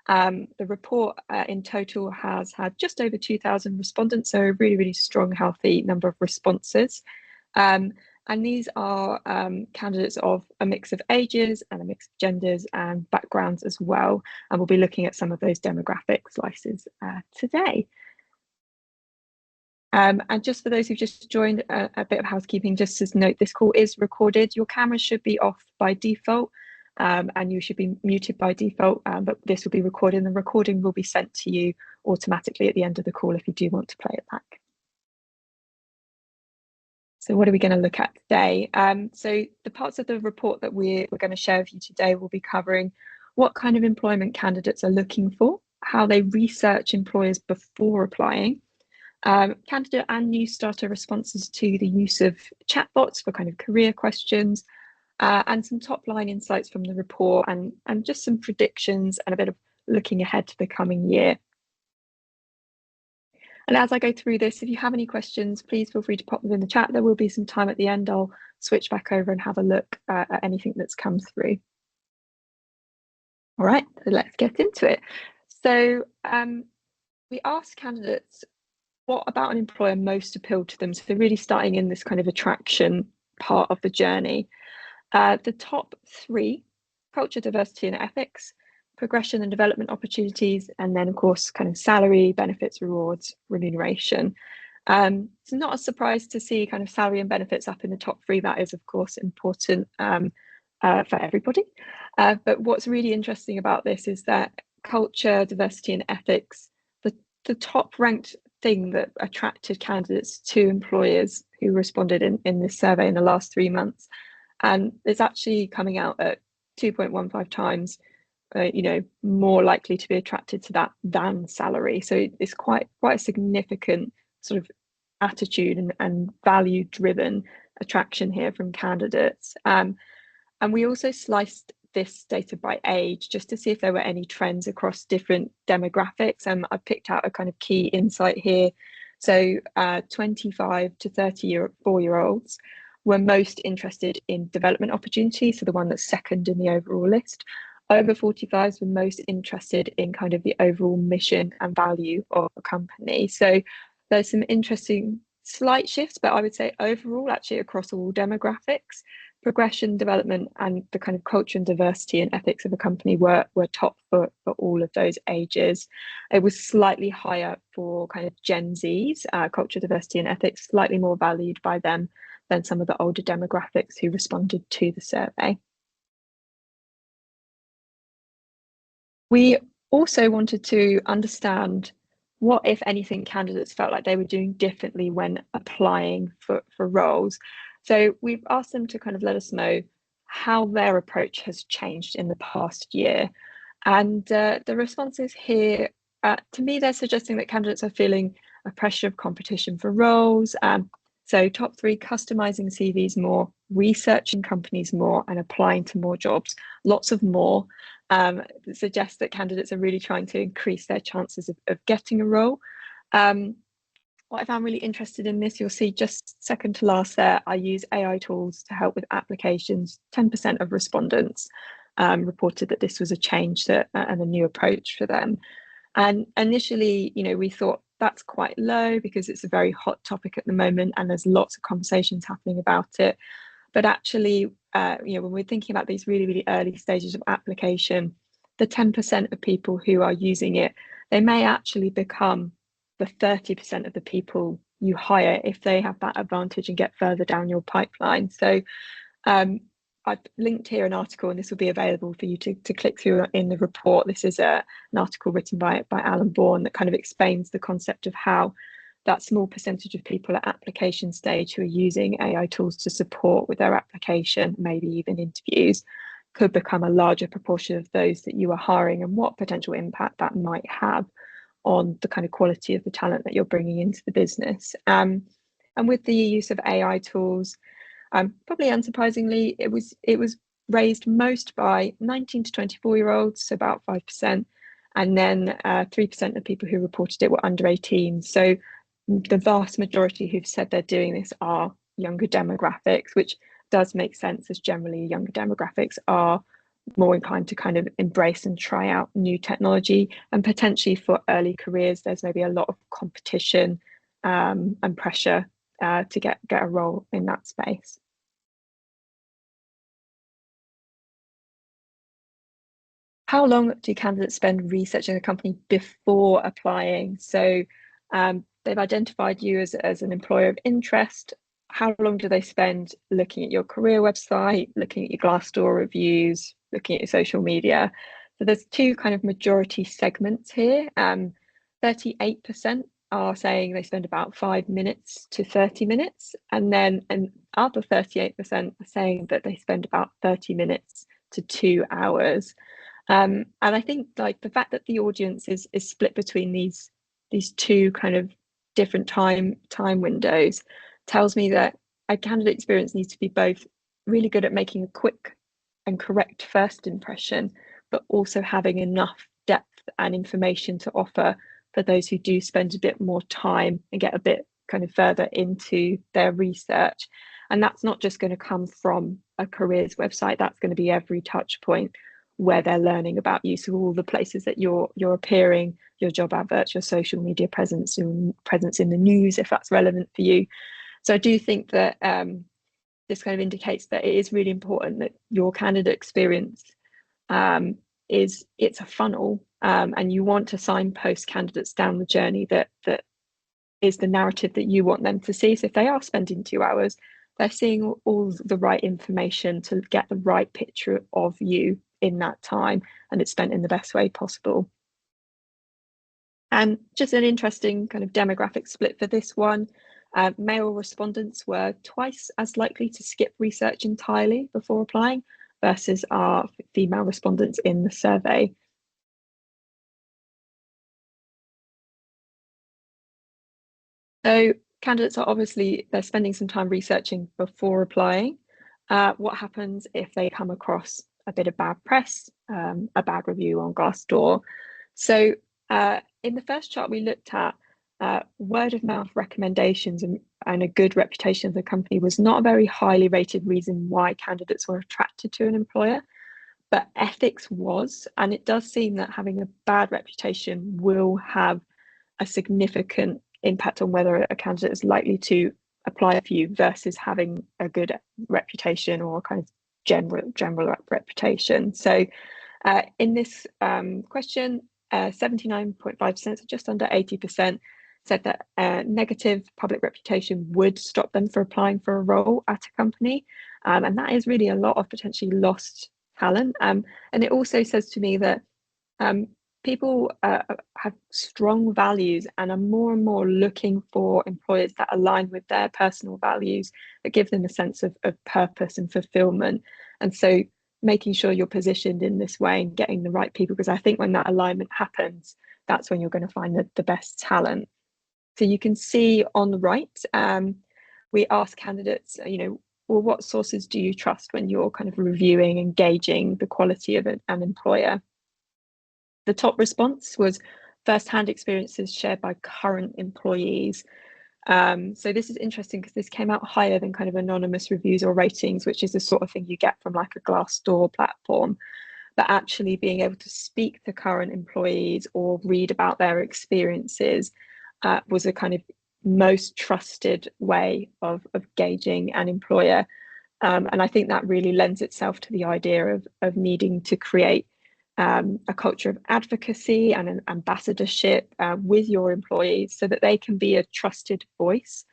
The report in total has had just over 2,000 respondents, so a really, really strong, healthy number of responses. And these are candidates of a mix of ages and a mix of genders and backgrounds as well. And we'll be looking at some of those demographic slices today. And just for those who've just joined, a bit of housekeeping, just as note, this call is recorded. Your camera should be off by default, and you should be muted by default, but this will be recorded, and the recording will be sent to you automatically at the end of the call if you do want to play it back. So what are we going to look at today? So the parts of the report that we're going to share with you today will be covering what kind of employment candidates are looking for, how they research employers before applying, candidate and new starter responses to the use of chatbots for kind of career questions, and some top line insights from the report, and just some predictions and a bit of looking ahead to the coming year. And as I go through this, if you have any questions, please feel free to pop them in the chat. There will be some time at the end. I'll switch back over and have a look at anything that's come through. All right, so let's get into it. So we asked candidates what about an employer most appealed to them. So really starting in this kind of attraction part of the journey. The top three: culture, diversity and ethics, progression and development opportunities, and then of course kind of salary, benefits, rewards, remuneration. It's not a surprise to see kind of salary and benefits up in the top three. That is of course important for everybody. But what's really interesting about this is that culture, diversity and ethics, the top ranked thing that attracted candidates to employers who responded in this survey in the last 3 months. And it's actually coming out at 2.15 times more likely to be attracted to that than salary. So it's quite a significant sort of attitude and value driven attraction here from candidates. And we also sliced this data by age just to see if there were any trends across different demographics. I picked out a kind of key insight here. So 25 to 34-year-olds were most interested in development opportunities, so the one that's second in the overall list. Over 45s were most interested in kind of the overall mission and value of a company. So there's some interesting slight shifts, but I would say overall, actually across all demographics, progression, development, and the kind of culture and diversity and ethics of a company were top for all of those ages. It was slightly higher for kind of Gen Zs, culture, diversity and ethics, slightly more valued by them than some of the older demographics who responded to the survey. We also wanted to understand what, if anything, candidates felt like they were doing differently when applying for roles. So we've asked them to kind of let us know how their approach has changed in the past year. And the responses here, to me, they're suggesting that candidates are feeling a pressure of competition for roles. So top three: customizing CVs more, researching companies more, and applying to more jobs. Lots of more. Suggests that candidates are really trying to increase their chances of getting a role. What I found really interested in this, you'll see just second to last there, I use AI tools to help with applications. 10% of respondents reported that this was a change and a new approach for them. And initially, we thought that's quite low because it's a very hot topic at the moment and there's lots of conversations happening about it. But actually, when we're thinking about these really, really early stages of application, the 10% of people who are using it, they may actually become the 30% of the people you hire if they have that advantage and get further down your pipeline. So I've linked here an article, and this will be available for you to click through in the report. This is an article written by Alan Bourne that kind of explains the concept of how that small percentage of people at application stage who are using AI tools to support with their application, maybe even interviews, could become a larger proportion of those that you are hiring, and what potential impact that might have on the kind of quality of the talent that you're bringing into the business. And with the use of AI tools, probably unsurprisingly, it was raised most by 19 to 24-year-olds, so about 5%, and then 3% of people who reported it were under 18. So the vast majority who've said they're doing this are younger demographics, which does make sense, as generally younger demographics are more inclined to kind of embrace and try out new technology. And potentially for early careers, there's maybe a lot of competition and pressure to get a role in that space. How long do candidates spend researching a company before applying? So they've identified you as an employer of interest. How long do they spend looking at your career website, looking at your Glassdoor reviews, looking at your social media? So there's two kind of majority segments here. 38% are saying they spend about 5 minutes to 30 minutes, and then an other 38% are saying that they spend about 30 minutes to 2 hours. And I think like the fact that the audience is split between these two kind of different time windows tells me that a candidate experience needs to be both really good at making a quick and correct first impression, but also having enough depth and information to offer for those who do spend a bit more time and get a bit kind of further into their research. And that's not just going to come from a careers website, that's going to be every touch point where they're learning about you. So all the places that you're appearing, your job adverts, your social media presence, your presence in the news, if that's relevant for you. So I do think that this kind of indicates that it is really important that your candidate experience it's a funnel, and you want to signpost candidates down the journey that is the narrative that you want them to see. So if they are spending 2 hours, they're seeing all the right information to get the right picture of you in that time, and it's spent in the best way possible. And just an interesting kind of demographic split for this one. Male respondents were twice as likely to skip research entirely before applying versus our female respondents in the survey. So candidates are obviously, they're spending some time researching before applying. What happens if they come across a bit of bad press, a bad review on Glassdoor? So in the first chart, we looked at word of mouth recommendations and a good reputation of the company was not a very highly rated reason why candidates were attracted to an employer, but ethics was. And it does seem that having a bad reputation will have a significant impact on whether a candidate is likely to apply for you versus having a good reputation or kind of general reputation. So in this question, 79.5%, so just under 80%, said that negative public reputation would stop them from applying for a role at a company. And that is really a lot of potentially lost talent. And it also says to me that people have strong values and are more and more looking for employers that align with their personal values, that give them a sense of purpose and fulfillment. And so making sure you're positioned in this way and getting the right people, because I think when that alignment happens, that's when you're going to find the best talent. So you can see on the right, we ask candidates, well, what sources do you trust when you're kind of reviewing and gauging the quality of an employer? The top response was first-hand experiences shared by current employees. So this is interesting because this came out higher than kind of anonymous reviews or ratings, which is the sort of thing you get from like a Glassdoor platform. But actually being able to speak to current employees or read about their experiences was a kind of most trusted way of gauging an employer. And I think that really lends itself to the idea of needing to create a culture of advocacy and an ambassadorship with your employees so that they can be a trusted voice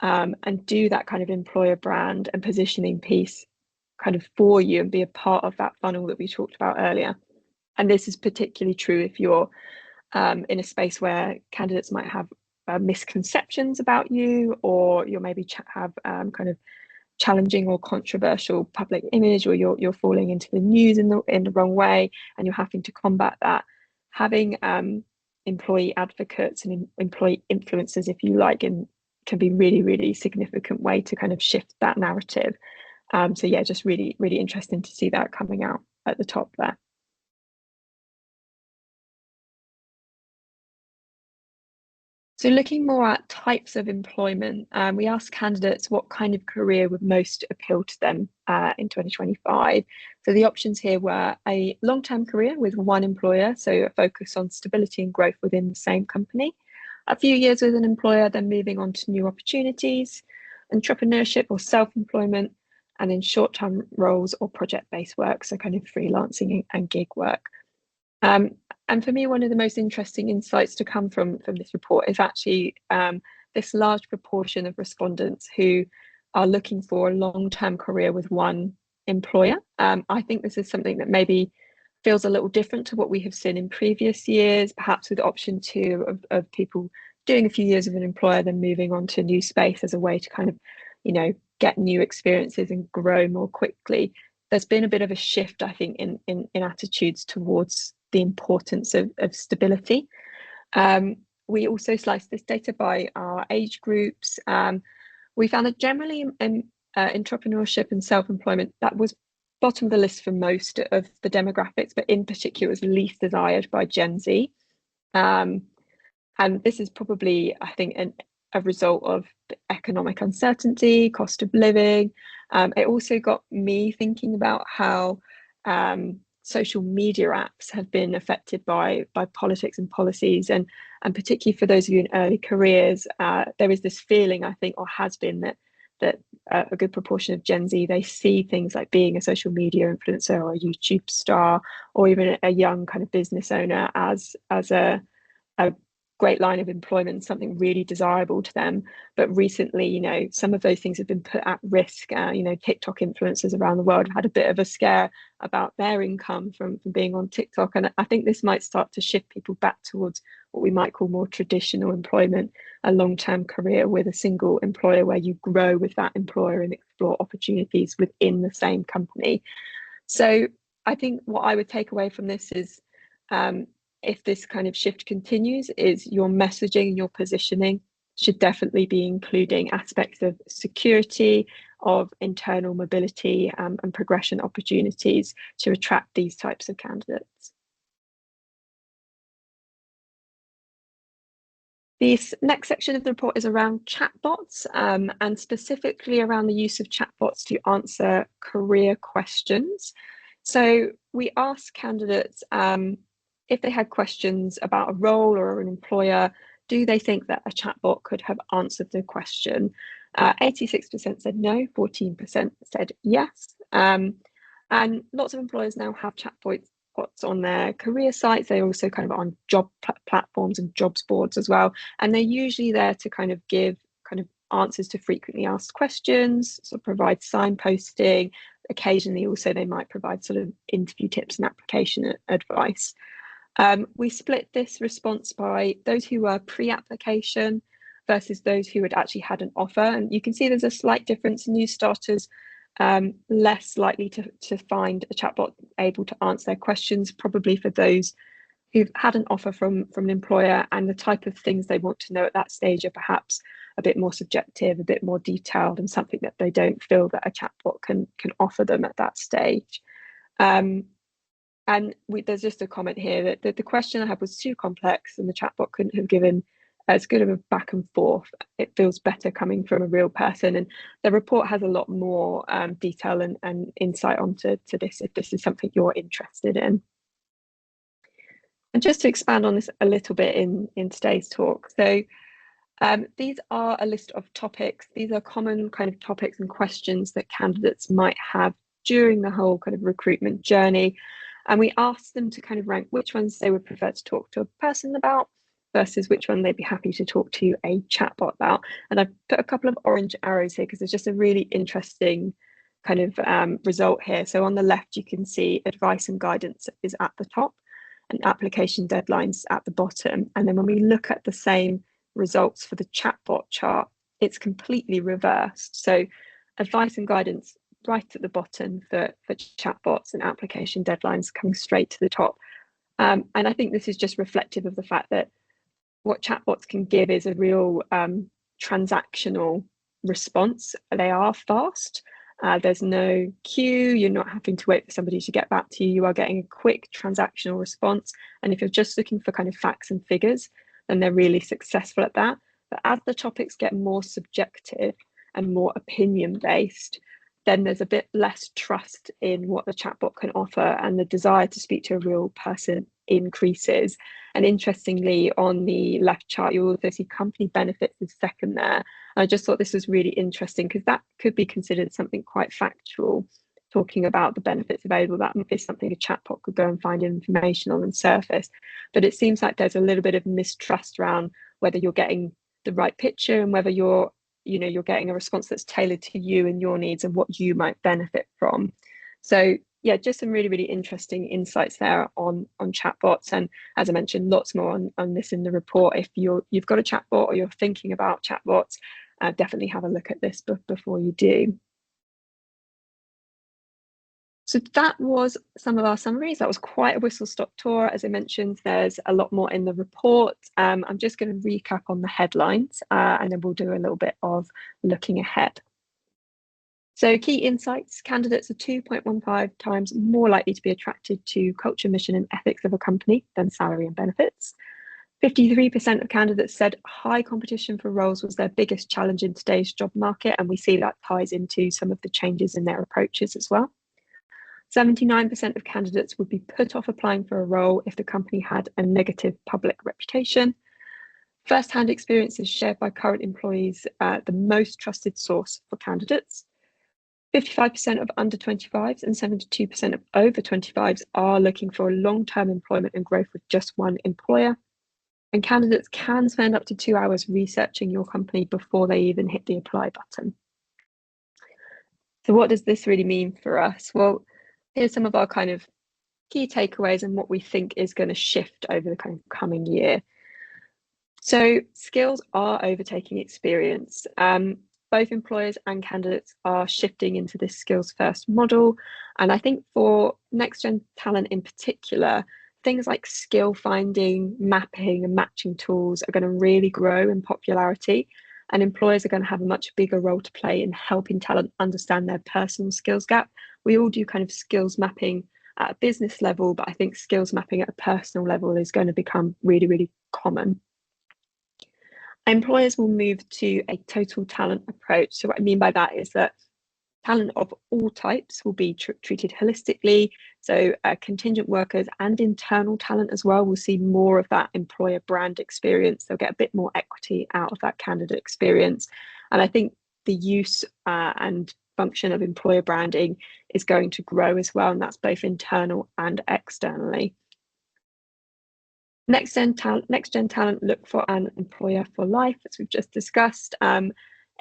and do that kind of employer brand and positioning piece kind of for you and be a part of that funnel that we talked about earlier. And this is particularly true if you're in a space where candidates might have misconceptions about you, or you'll maybe have kind of challenging or controversial public image, or you're falling into the news in the wrong way and you're having to combat that. Having employee advocates and employee influencers, if you like, and can be really significant way to kind of shift that narrative. So yeah, just really interesting to see that coming out at the top there. So looking more at types of employment, we asked candidates what kind of career would most appeal to them in 2025. So the options here were a long-term career with one employer, so a focus on stability and growth within the same company, a few years with an employer, then moving on to new opportunities, entrepreneurship or self-employment, and then short-term roles or project-based work, so kind of freelancing and gig work. And for me, one of the most interesting insights to come from this report is actually this large proportion of respondents who are looking for a long-term career with one employer. I think this is something that maybe feels a little different to what we have seen in previous years, perhaps with option two of people doing a few years of an employer, then moving on to a new space as a way to kind of, get new experiences and grow more quickly. There's been a bit of a shift, I think, in attitudes towards the importance of stability. We also sliced this data by our age groups. We found that generally in entrepreneurship and self-employment, that was bottom of the list for most of the demographics, but in particular was least desired by Gen Z. And this is probably, I think, a result of economic uncertainty, cost of living. It also got me thinking about how social media apps have been affected by politics and policies, and particularly for those of you in early careers, there is this feeling, I think, or has been, that a good proportion of Gen Z, they see things like being a social media influencer or a YouTube star or even a young kind of business owner as a great line of employment, something really desirable to them. But recently, some of those things have been put at risk. TikTok influencers around the world have had a bit of a scare about their income from being on TikTok. And I think this might start to shift people back towards what we might call more traditional employment, a long-term career with a single employer where you grow with that employer and explore opportunities within the same company. So I think what I would take away from this is, if this kind of shift continues, is your messaging and your positioning should definitely be including aspects of security, of internal mobility, and progression opportunities to attract these types of candidates. This next section of the report is around chatbots, and specifically around the use of chatbots to answer career questions. So we asked candidates, if they had questions about a role or an employer, do they think that a chatbot could have answered the question? 86% said no, 14% said yes. And lots of employers now have chatbots on their career sites. They're also kind of on job platforms and jobs boards as well. And they're usually there to kind of give kind of answers to frequently asked questions, so provide signposting. Occasionally also they might provide sort of interview tips and application advice. We split this response by those who were pre-application versus those who had actually had an offer. And you can see there's a slight difference. New starters, less likely to find a chatbot able to answer their questions, probably for those who've had an offer from an employer, and the type of things they want to know at that stage are perhaps a bit more subjective, a bit more detailed, and something that they don't feel that a chatbot can offer them at that stage. And there's just a comment here that the question I had was too complex and the chatbot couldn't have given as good of a back and forth. It feels better coming from a real person. And the report has a lot more detail and insight onto this, if this is something you're interested in. And just to expand on this a little bit in today's talk. So these are a list of topics. These are common kind of topics and questions that candidates might have during the whole kind of recruitment journey. And we asked them to kind of rank which ones they would prefer to talk to a person about versus which one they'd be happy to talk to a chatbot about. And I've put a couple of orange arrows here because there's just a really interesting kind of result here. So on the left, you can see advice and guidance is at the top and application deadlines at the bottom. And then when we look at the same results for the chatbot chart, it's completely reversed. So advice and guidance right at the bottom for chatbots, and application deadlines coming straight to the top. And I think this is just reflective of the fact that what chatbots can give is a real transactional response. They are fast. There's no queue. You're not having to wait for somebody to get back to you. You are getting a quick transactional response. And if you're just looking for kind of facts and figures, then they're really successful at that. But as the topics get more subjective and more opinion based, then there's a bit less trust in what the chatbot can offer, and the desire to speak to a real person increases. And interestingly, on the left chart, you also see company benefits is second there. And I just thought this was really interesting because that could be considered something quite factual, talking about the benefits available. That is something a chatbot could go and find information on and surface. But it seems like there's a little bit of mistrust around whether you're getting the right picture and whether you're getting a response that's tailored to you and your needs and what you might benefit from. So yeah, just some really, really interesting insights there on chatbots. And as I mentioned, lots more on this in the report. If you've got a chatbot or you're thinking about chatbots, definitely have a look at this before you do. So that was some of our summaries. That was quite a whistle-stop tour. As I mentioned, there's a lot more in the report. I'm just going to recap on the headlines, and then we'll do a little bit of looking ahead. So key insights: candidates are 2.15 times more likely to be attracted to culture, mission, and ethics of a company than salary and benefits. 53% of candidates said high competition for roles was their biggest challenge in today's job market, and we see that ties into some of the changes in their approaches as well. 79% of candidates would be put off applying for a role if the company had a negative public reputation. First-hand experiences shared by current employees, the most trusted source for candidates. 55% of under 25s and 72% of over 25s are looking for long-term employment and growth with just one employer. And candidates can spend up to 2 hours researching your company before they even hit the apply button. So what does this really mean for us? Well, here's some of our kind of key takeaways and what we think is going to shift over the kind of coming year. So skills are overtaking experience. Both employers and candidates are shifting into this skills first model. And I think for next gen talent in particular, things like skill finding, mapping, and matching tools are going to really grow in popularity. And employers are going to have a much bigger role to play in helping talent understand their personal skills gap. We all do kind of skills mapping at a business level, but I think skills mapping at a personal level is going to become really, really common. Employers will move to a total talent approach. So what I mean by that is that talent of all types will be treated holistically. So contingent workers and internal talent as well will see more of that employer brand experience. They'll get a bit more equity out of that candidate experience. And I think the use and function of employer branding is going to grow as well. And that's both internal and externally. Next gen talent look for an employer for life, as we've just discussed.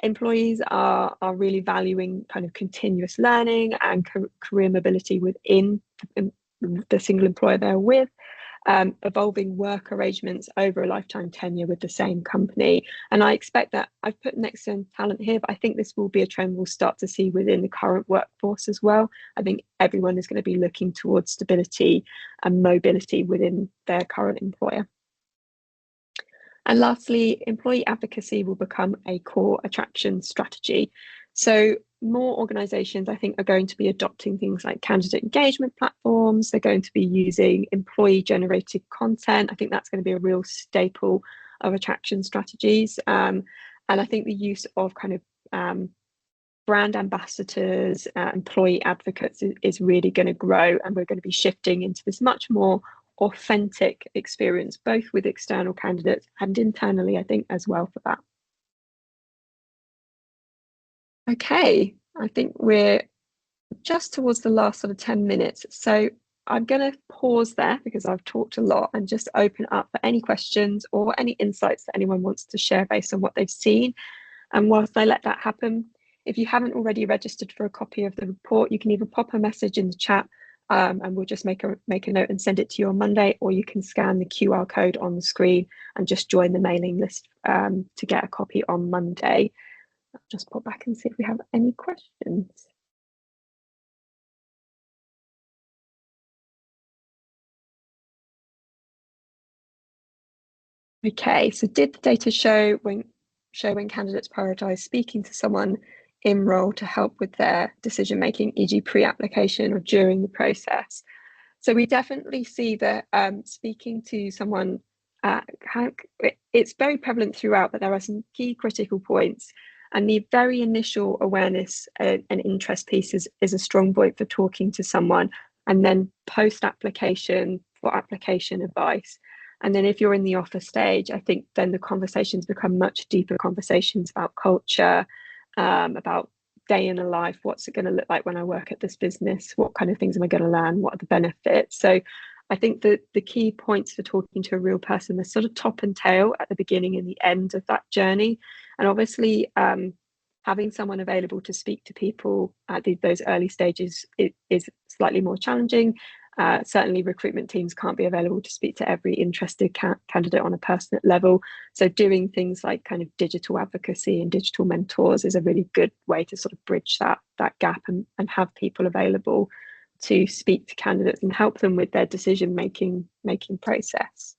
Employees are really valuing kind of continuous learning and career mobility within the single employer they're with. Evolving work arrangements over a lifetime tenure with the same company. And I expect that I've put next gen talent here, but I think this will be a trend we'll start to see within the current workforce as well. I think everyone is going to be looking towards stability and mobility within their current employer. And lastly, employee advocacy will become a core attraction strategy. So more organizations, I think, are going to be adopting things like candidate engagement platforms. They're going to be using employee generated content. I think that's going to be a real staple of attraction strategies. And I think the use of kind of brand ambassadors, employee advocates is really going to grow, and we're going to be shifting into this much more authentic experience, both with external candidates and internally, I think, as well for that. Okay, I think we're just towards the last sort of 10 minutes. So I'm going to pause there because I've talked a lot, and just open up for any questions or any insights that anyone wants to share based on what they've seen. And whilst I let that happen, if you haven't already registered for a copy of the report, you can either pop a message in the chat and we'll just make a note and send it to you on Monday, or you can scan the QR code on the screen and just join the mailing list to get a copy on Monday. I'll just pop back and see if we have any questions. Okay, so did the data show when candidates prioritize speaking to someone in role to help with their decision making, e.g. pre-application or during the process? So we definitely see that speaking to someone how, it's very prevalent throughout, but there are some key critical points. And the very initial awareness and interest piece is a strong point for talking to someone. And then post application for application advice. And then if you're in the offer stage, I think then the conversations become much deeper conversations about culture, about day in a life. What's it going to look like when I work at this business? What kind of things am I going to learn? What are the benefits? So I think that the key points for talking to a real person, there's sort of top and tail at the beginning and the end of that journey. And obviously, having someone available to speak to people at those early stages is slightly more challenging. Certainly, recruitment teams can't be available to speak to every interested candidate on a personal level. So, doing things like kind of digital advocacy and digital mentors is a really good way to sort of bridge that gap and have people available to speak to candidates and help them with their decision making process.